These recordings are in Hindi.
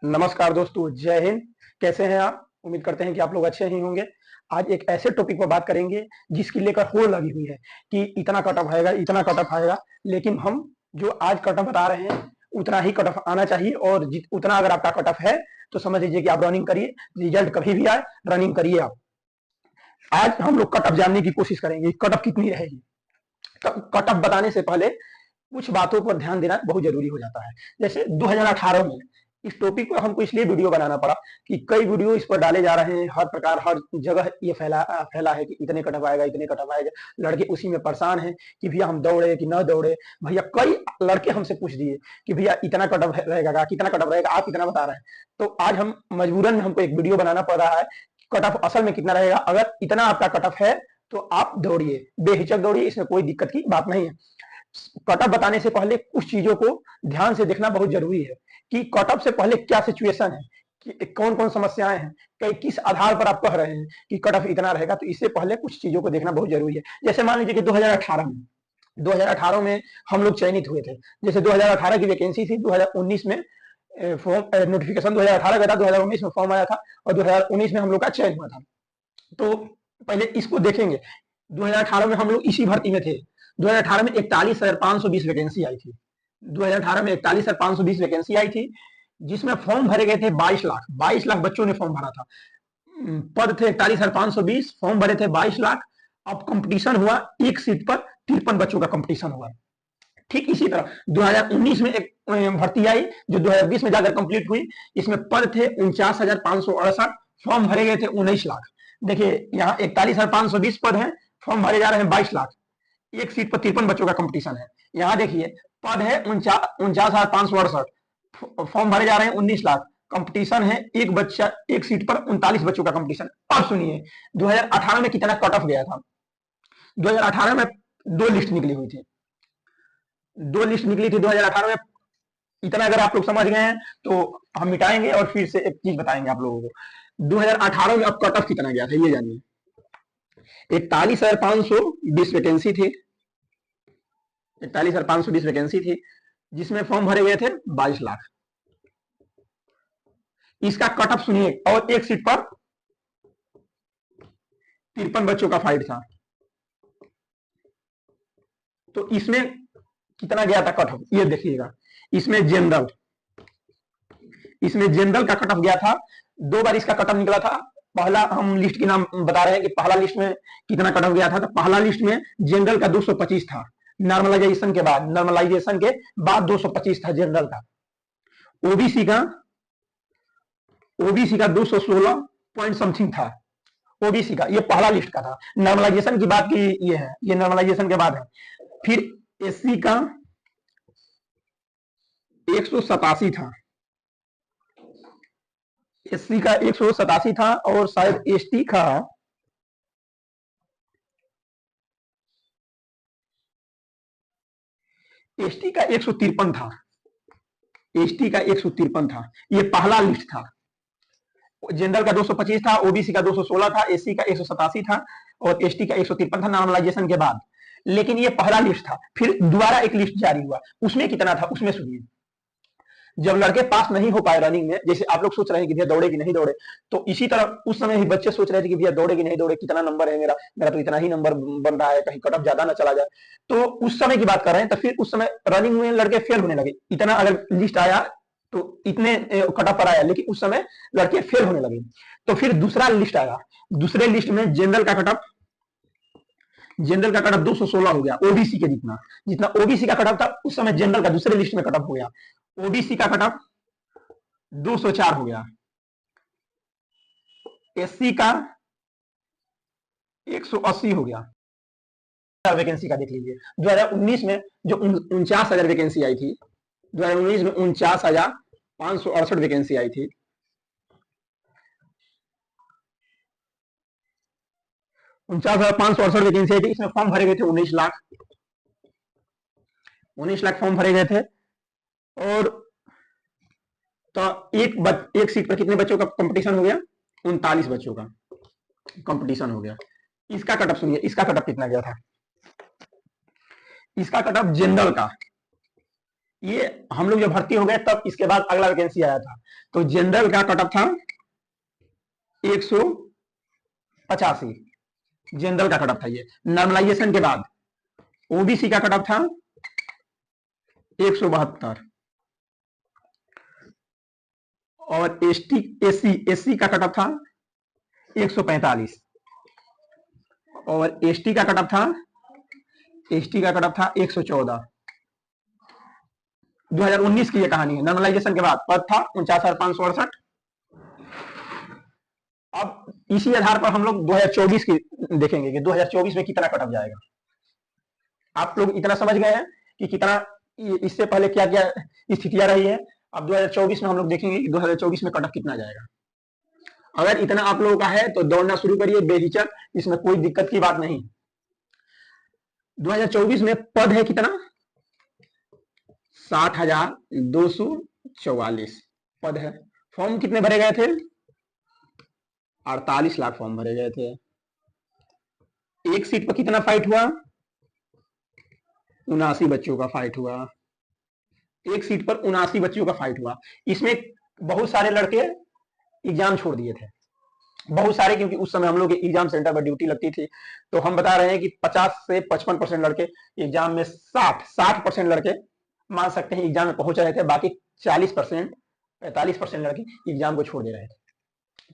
नमस्कार दोस्तों, जय हिंद। कैसे हैं आप? उम्मीद करते हैं कि आप लोग अच्छे ही होंगे। आज एक ऐसे टॉपिक पर बात करेंगे जिसकी लेकर होड़ लगी हुई है कि इतना कट ऑफ आएगा, इतना कट ऑफ आएगा। लेकिन हम जो आज कट ऑफ बता रहे हैं उतना ही कट ऑफ आना चाहिए, और उतना अगर आपका कट ऑफ है तो समझ लीजिए कि आप रनिंग करिए। रिजल्ट कभी भी आए, रनिंग करिए आप। आज हम लोग कट ऑफ जानने की कोशिश करेंगे, कट ऑफ कितनी रहेगी। कट ऑफ बताने से पहले कुछ बातों पर ध्यान देना बहुत जरूरी हो जाता है। जैसे 2018 में इस टॉपिक पर हमको इसलिए वीडियो बनाना पड़ा कि कई वीडियो इस पर डाले जा रहे हैं, हर प्रकार हर जगह ये फैला है कि इतने कटअप आएगा, इतने कटअप आएगा। लड़के उसी में परेशान हैं कि भैया हम दौड़े कि न दौड़े। भैया कई लड़के हमसे पूछ दिए कि भैया इतना कटअप रहेगा, कितना कटअप रहेगा, आप इतना बता रहे हैं। तो आज हम मजबूरन हमको एक वीडियो बनाना पड़ रहा है। कटअप असल में कितना रहेगा, अगर इतना आपका कटअप है तो आप दौड़िए, बेहिचक दौड़िए, इसमें कोई दिक्कत की बात नहीं है। कटअप बताने से पहले कुछ चीजों को ध्यान से देखना बहुत जरूरी है कि कटअप से पहले क्या सिचुएशन है, कि कौन कौन समस्याएं हैं, कई किस आधार पर आप कह रहे हैं कि कटअप इतना रहेगा। तो इससे पहले कुछ चीजों को देखना बहुत जरूरी है। जैसे मान लीजिए कि 2018 में हम लोग चयनित हुए थे। जैसे 2018 की वैकेंसी थी, 2019 में फॉर्म नोटिफिकेशन 2018 का था, 2019 में फॉर्म आया था और 2019 में हम लोग का चयन हुआ था। तो पहले इसको देखेंगे। 2018 में हम लोग इसी भर्ती में थे। 2018 में 41,520 वैकेंसी आई थी। 2018 में 41,520 वैकेंसी आई थी, जिसमें फॉर्म भरे गए थे 22 लाख बच्चों ने फॉर्म भरा था। पद थे 41,520, फॉर्म भरे थे 22 लाख। अब कंपटीशन हुआ, एक सीट पर 53 बच्चों का कंपटीशन हुआ। ठीक इसी तरह 2019 में एक भर्ती आई जो 2020 में जाकर कंप्लीट हुई। इसमें पद थे 49,568, फॉर्म भरे गए थे 19 लाख। देखिए यहाँ 41,520 पद है, फॉर्म भरे जा रहे हैं 22 लाख, एक सीट पर 53 बच्चों का कंपटीशन है। यहाँ देखिए पद है 49,568, फॉर्म भरे जा रहे हैं 19 लाख, कंपटीशन है एक बच्चा, एक सीट पर 39 बच्चों का कंपटीशन। अब सुनिए 2018 में कितना कट ऑफ गया था। 2018 में दो लिस्ट निकली हुई थी, 2018 में। इतना अगर आप लोग समझ गए हैं तो हम मिटाएंगे और फिर से एक चीज बताएंगे आप लोगों को। 2018 में अब कट ऑफ कितना गया था ये जानिए। 41,520 वैकेंसी थी, 41,520 वैकेंसी थी, जिसमें फॉर्म भरे गए थे 22 लाख। इसका कट ऑफ सुनिए, और एक सीट पर 53 बच्चों का फाइट था। तो इसमें कितना गया था कट ऑफ ये देखिएगा। इसमें जनरल का कट ऑफ गया था। दो बार इसका कट ऑफ निकला था। पहला हम लिस्ट के नाम बता रहे हैं कि पहला लिस्ट में कितना कट ऑफ गया था। तो पहला लिस्ट में जनरल का 225 था, नॉर्मलाइजेशन के बाद 225 था जनरल का। ओबीसी का 216 पॉइंट समथिंग था। ओबीसी का ये पहला लिस्ट का था। नॉर्मलाइजेशन की बात की ये है, ये नॉर्मलाइजेशन के बाद है। फिर एससी का 187 था, एससी का 187 था, और शायद एसटी का 153 था। एसटी का 153 था। ये पहला लिस्ट था। जनरल का 225 था, ओबीसी का 216 था, एससी का 187 था और एसटी का 153 था नॉर्मलाइजेशन के बाद। लेकिन ये पहला लिस्ट था। फिर दोबारा एक लिस्ट जारी हुआ, उसमें कितना था उसमें सुनिए। जब लड़के पास नहीं हो पाए रनिंग में, जैसे आप लोग सोच रहे हैं कि भैया दौड़े कि नहीं दौड़े, तो इसी तरह उस समय ही बच्चे सोच रहे थे कि भैया दौड़े कि नहीं दौड़े, कितना नंबर है मेरा मेरा तो इतना ही नंबर बन रहा है, कहीं कट ऑफ ज्यादा ना चला जाए। तो उस समय की बात कर रहे हैं। तो फिर उस समय रनिंग में लड़के फेल होने लगे। इतना अगर लिस्ट आया तो इतने कट ऑफ पर आया, लेकिन उस समय लड़के फेल होने लगे। तो फिर दूसरा लिस्ट आया। दूसरे लिस्ट में जनरल का कट ऑफ 216 हो गया, ओबीसी के जितना जितना ओबीसी का कट ऑफ था उस समय जनरल का दूसरे लिस्ट में कट ऑफ हो गया। ओबीसी का कट ऑफ 204 हो गया, एससी का 180 हो गया। वैकेंसी का देख लीजिए। 2019 में जो 49,000 वैकेंसी आई थी, 2019 में 49,568 वैकेंसी आई थी। 49,568 वैकेंसी आई थी। इसमें फॉर्म भरे गए थे 19 लाख, 19 लाख फॉर्म भरे गए थे। और तो एक सीट पर कितने बच्चों का कंपटीशन हो गया? 39 बच्चों का कंपटीशन हो गया। इसका कटअप सुनिए, इसका कटअप कितना गया था। इसका कटअप जनरल का ये हम लोग जब भर्ती हो गए तब इसके बाद अगला वैकेंसी आया था। तो जनरल का कट ऑफ था 185, जनरल का कट ऑफ था ये। नॉर्मलाइजेशन के बाद ओबीसी का कट ऑफ था 172 और एसटी एससी का कट ऑफ था 145 और एसटी का कट ऑफ था 114। 2019 की ये कहानी है। नॉर्मलाइजेशन के बाद पद था 49,568। अब इसी आधार पर हम लोग 2024 की देखेंगे कि 2024 में कितना कट ऑफ जाएगा। आप लोग इतना समझ गए हैं कि कितना इससे पहले क्या क्या स्थितियां रही है। अब 2024 में हम लोग देखेंगे कि 2024 में कट ऑफ कितना जाएगा। अगर इतना आप लोगों का है तो दौड़ना शुरू करिए बेहिचक, इसमें कोई दिक्कत की बात नहीं। 2024 में पद है कितना, 60,244 पद है। फॉर्म कितने भरे गए थे, 48 लाख फॉर्म भरे गए थे। एक सीट पर कितना फाइट हुआ, 79 बच्चों का फाइट हुआ। एक सीट पर 79 बच्चों का फाइट हुआ। इसमें बहुत सारे लड़के एग्जाम छोड़ दिए थे, बहुत सारे, क्योंकि उस समय हम लोग एग्जाम सेंटर पर ड्यूटी लगती थी। तो हम बता रहे हैं कि 50 से 55% लड़के एग्जाम में, 60% लड़के मान सकते हैं एग्जाम में पहुंच रहे थे। बाकी 40%, 45% लड़के एग्जाम को छोड़ दे रहे थे।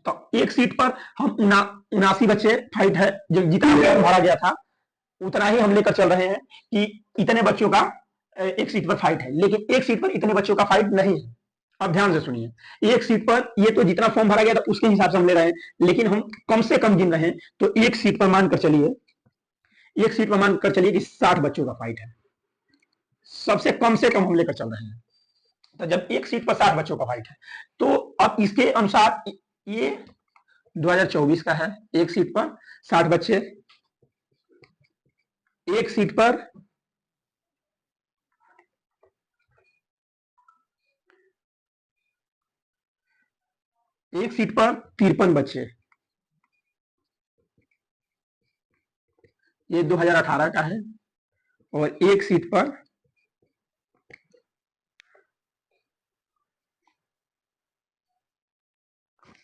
तो एक सीट पर हम 79 बच्चे फाइट है, जो जितना भरा गया था उतना ही हम लेकर चल रहे हैं कि इतने बच्चों का एक सीट पर फाइट है। लेकिन एक सीट पर इतने बच्चों का फाइट नहीं है। अब ध्यान से सुनिए, एक सीट पर ये तो जितना फॉर्म भरा गया था उसके हिसाब से हम ले रहे हैं, लेकिन हम कम से कम गिन रहे हैं। तो एक सीट पर मानकर चलिए, एक सीट पर मानकर चलिए कि 60 बच्चों का फाइट है। सबसे कम से कम हम लेकर चल रहे हैं। तो जब एक सीट पर 60 बच्चों का फाइट है, तो अब इसके अनुसार ये 2024 का है। एक सीट पर 60 बच्चे, एक सीट पर एक सीट पर 53 बच्चे, ये 2018 का है। और एक सीट पर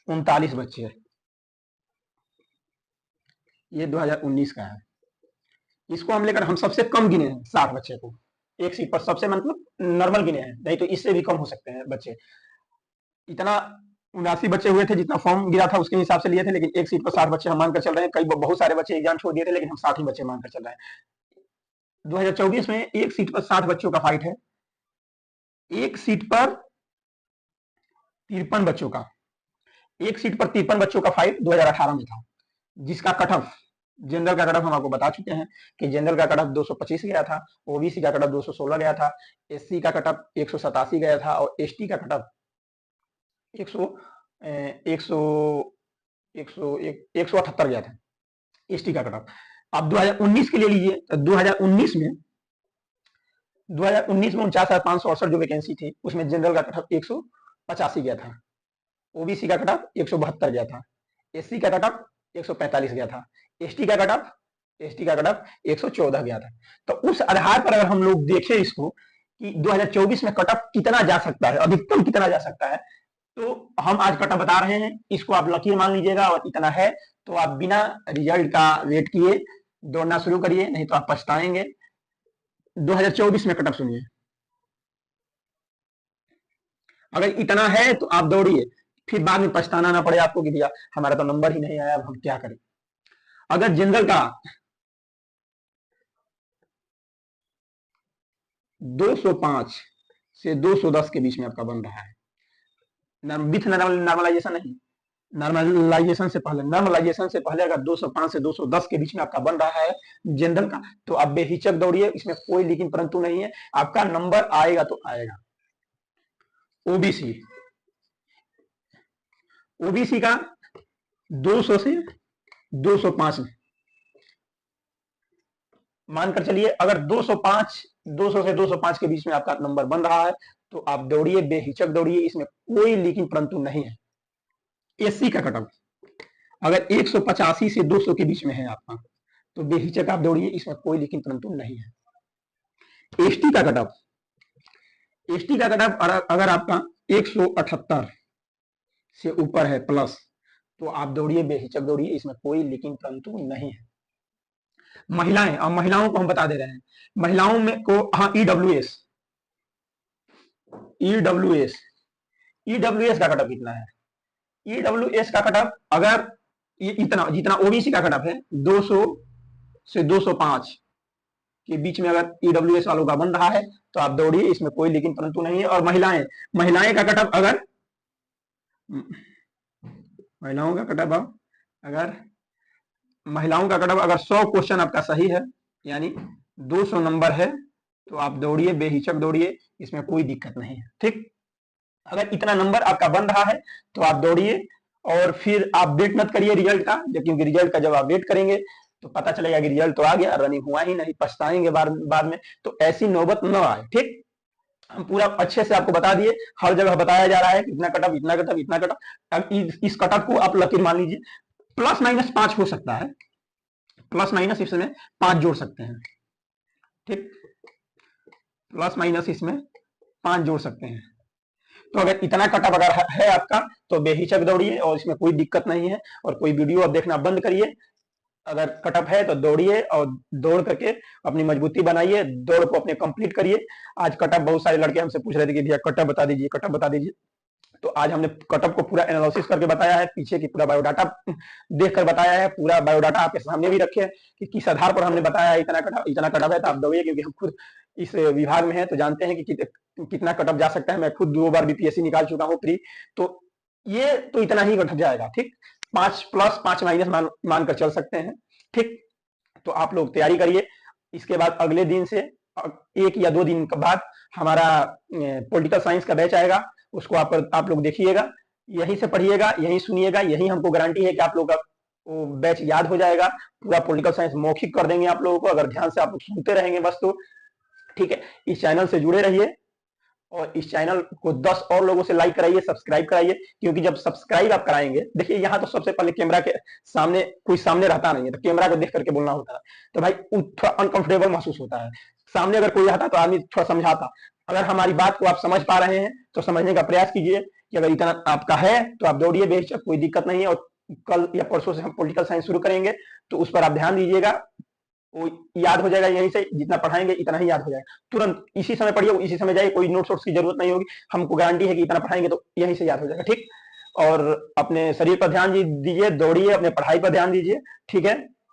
39 बच्चे, ये 2019 का है। इसको हम लेकर हम सबसे कम गिने हैं 60 बच्चे को। एक सीट पर सबसे मतलब नॉर्मल गिने हैं, नहीं तो इससे भी कम हो सकते हैं बच्चे। इतना 79 बच्चे हुए थे जितना फॉर्म गिरा था उसके हिसाब से लिए थे। लेकिन एक सीट पर 60 बच्चे हम मानकर चल रहे हैं। कई बहुत सारे बच्चे एग्जाम छोड़ दिए थे, लेकिन हम 60 ही बच्चे मानकर चल रहे हैं। 2024 में एक सीट पर 60 बच्चों का फाइट है। एक सीट पर 53 बच्चों का, एक सीट पर 53 बच्चों का फाइट 2018 में था, जिसका कट ऑफ, जनरल का कट ऑफ हम आपको बता चुके हैं कि जनरल का कट ऑफ 225 गया था, ओबीसी का कट ऑफ 216 गया था, एससी का कट ऑफ 187 गया था और एसटी का कट ऑफ 178 गया था, एसटी का कट ऑफ। अब 2019 के लिए लीजिए, तो 2019 में 49,568 जो वैकेंसी थी उसमें जनरल का कट ऑफ 185 गया था, ओबीसी का कट ऑफ 172 गया था, एससी का कट ऑफ 145 गया था, एसटी का कट ऑफ 114 गया था। तो उस आधार पर अगर हम लोग देखें इसको कि 2024 में कट ऑफ कितना जा सकता है, अधिकतम कितना जा सकता है, तो हम आज कट ऑफ बता रहे हैं। इसको आप लकीर मान लीजिएगा और इतना है तो आप बिना रिजल्ट का वेट किए दौड़ना शुरू करिए, नहीं तो आप पछताएंगे। 2024 में कट ऑफ सुनिए, अगर इतना है तो आप दौड़िए, फिर बाद में पछताना ना पड़े आपको कि भैया हमारा तो नंबर ही नहीं आया, अब हम क्या करें। अगर जनरल का 205 से 210 के बीच में आपका बन रहा है, विथ नॉर्मलाइजेशन नहीं, नॉर्मलाइजेशन से पहले अगर 205 से 210 के बीच में आपका बन रहा है जनरल का, तो आप बेहिचक दौड़िए, इसमें कोई लेकिन परंतु नहीं है, आपका नंबर आएगा तो आएगा। ओबीसी, ओबीसी का 200 से 205 में मानकर चलिए, अगर 200 से 205 के बीच में आपका नंबर बन रहा है तो आप दौड़िए, बेहिचक दौड़िए, इसमें कोई लेकिन परंतु नहीं है। एससी का कट ऑफ अगर 185 से 200 के बीच में है आपका, तो बेहिचक आप दौड़िए, इसमें कोई लेकिन परंतु नहीं है। एसटी का कट ऑफ एसटी का कट ऑफ अगर आपका 178 से ऊपर है प्लस, तो आप दौड़िए, बेहिचक दौड़िए, इसमें कोई लेकिन परंतु नहीं है। महिलाएं, अब महिलाओं को हम बता दे रहे हैं, महिलाओं में को, हाँ, ईडब्ल्यूएस, ईडब्ल्यूएस, ईडब्ल्यूएस का कटअप कितना है? ईडब्ल्यूएस का कटअप अगर ये इतना जितना ओबीसी का कटअप है 200 से 205 के बीच में अगर ईडब्ल्यूएस वालों का बन रहा है तो आप दौड़िए, इसमें कोई लेकिन परंतु नहीं है। और महिलाएं, महिलाएं का कटअप अगर, महिलाओं का कटअप अगर महिलाओं का कटअप अगर 100 क्वेश्चन आपका सही है, यानी 200 नंबर है, तो आप दौड़िए, बेहिचक दौड़िए, इसमें कोई दिक्कत नहीं है। ठीक, अगर इतना नंबर आपका बन रहा है तो आप दौड़िए, और फिर आप वेट मत करिए रिजल्ट का, क्योंकि रिजल्ट का जब आप वेट करेंगे तो पता चलेगा कि रिजल्ट तो आ गया, रनिंग हुआ ही नहीं, पछताएंगे बाद में, तो ऐसी नौबत न आए। ठीक, हम पूरा अच्छे से आपको बता दिए, हर जगह बताया जा रहा है इतना कटअप, इतना कटअप, इतना कटअप। अब इस कटअप को आप लकीर मान लीजिए, प्लस माइनस 5 हो सकता है, प्लस माइनस इसमें 5 जोड़ सकते हैं। ठीक, प्लस माइनस इसमें 5 जोड़ सकते हैं। तो अगर इतना कटअप अगर है आपका तो बेहिचक दौड़िए, और इसमें कोई दिक्कत नहीं है। और कोई वीडियो अब देखना बंद करिए, अगर कटअप है तो दौड़िए, और दौड़ करके अपनी मजबूती बनाइए, दौड़ को अपने कंप्लीट करिए। आज कटअप, बहुत सारे लड़के हमसे पूछ रहे थे कि भैया कटअप बता दीजिए, कटअप बता दीजिए, तो आज हमने कटअप को पूरा एनालिसिस करके बताया है, पीछे की पूरा बायोडाटा देखकर बताया है, पूरा बायोडाटा आपके सामने भी रखे कि किस आधार पर हमने बताया है इतना कटअप है। तो आप दौड़िए, क्योंकि हम खुद इस विभाग में हैं तो जानते हैं कि कितना कटअप जा सकता है। मैं खुद 2 बार बीपीएससी निकाल चुका हूँ प्री, तो ये तो इतना ही कटअप जाएगा। ठीक, 5 प्लस 5 माइनस मानकर चल सकते हैं। ठीक, तो आप लोग तैयारी करिए। इसके बाद अगले दिन से 1 या 2 दिन के बाद हमारा पॉलिटिकल साइंस का बैच आएगा, उसको आप लोग देखिएगा, यहीं से पढ़िएगा, यहीं सुनिएगा, यहीं हमको गारंटी है कि आप लोग का वो बैच याद हो जाएगा। पूरा पॉलिटिकल साइंस मौखिक कर देंगे आप लोगों को, अगर ध्यान से आप सुनते रहेंगे बस तो। ठीक है, इस चैनल से जुड़े रहिए, और इस चैनल को 10 और लोगों से लाइक कराइए, सब्सक्राइब कराइए, क्योंकि जब सब्सक्राइब आप कराएंगे, देखिए यहाँ तो सबसे पहले कैमरा के सामने कोई सामने रहता नहीं है, तो कैमरा को देख करके बोलना होता है, तो भाई थोड़ा अनकंफर्टेबल महसूस होता है। सामने अगर कोई रहता तो आदमी थोड़ा समझाता। अगर हमारी बात को आप समझ पा रहे हैं तो समझने का प्रयास कीजिए कि अगर इतना आपका है तो आप दौड़िए, बेशक कोई दिक्कत नहीं है। और कल या परसों से हम पॉलिटिकल साइंस शुरू करेंगे, तो उस पर आप ध्यान दीजिएगा, वो याद हो जाएगा, यहीं से जितना पढ़ाएंगे इतना ही याद हो जाएगा। तुरंत इसी समय पढ़िए, इसी समय जाइए, कोई नोट्स वोट्स की जरूरत नहीं होगी, हमको गारंटी है कि इतना पढ़ाएंगे तो यहीं से याद हो जाएगा। ठीक, और अपने शरीर पर ध्यान दीजिए, दौड़िए, अपने पढ़ाई पर ध्यान दीजिए। ठीक है।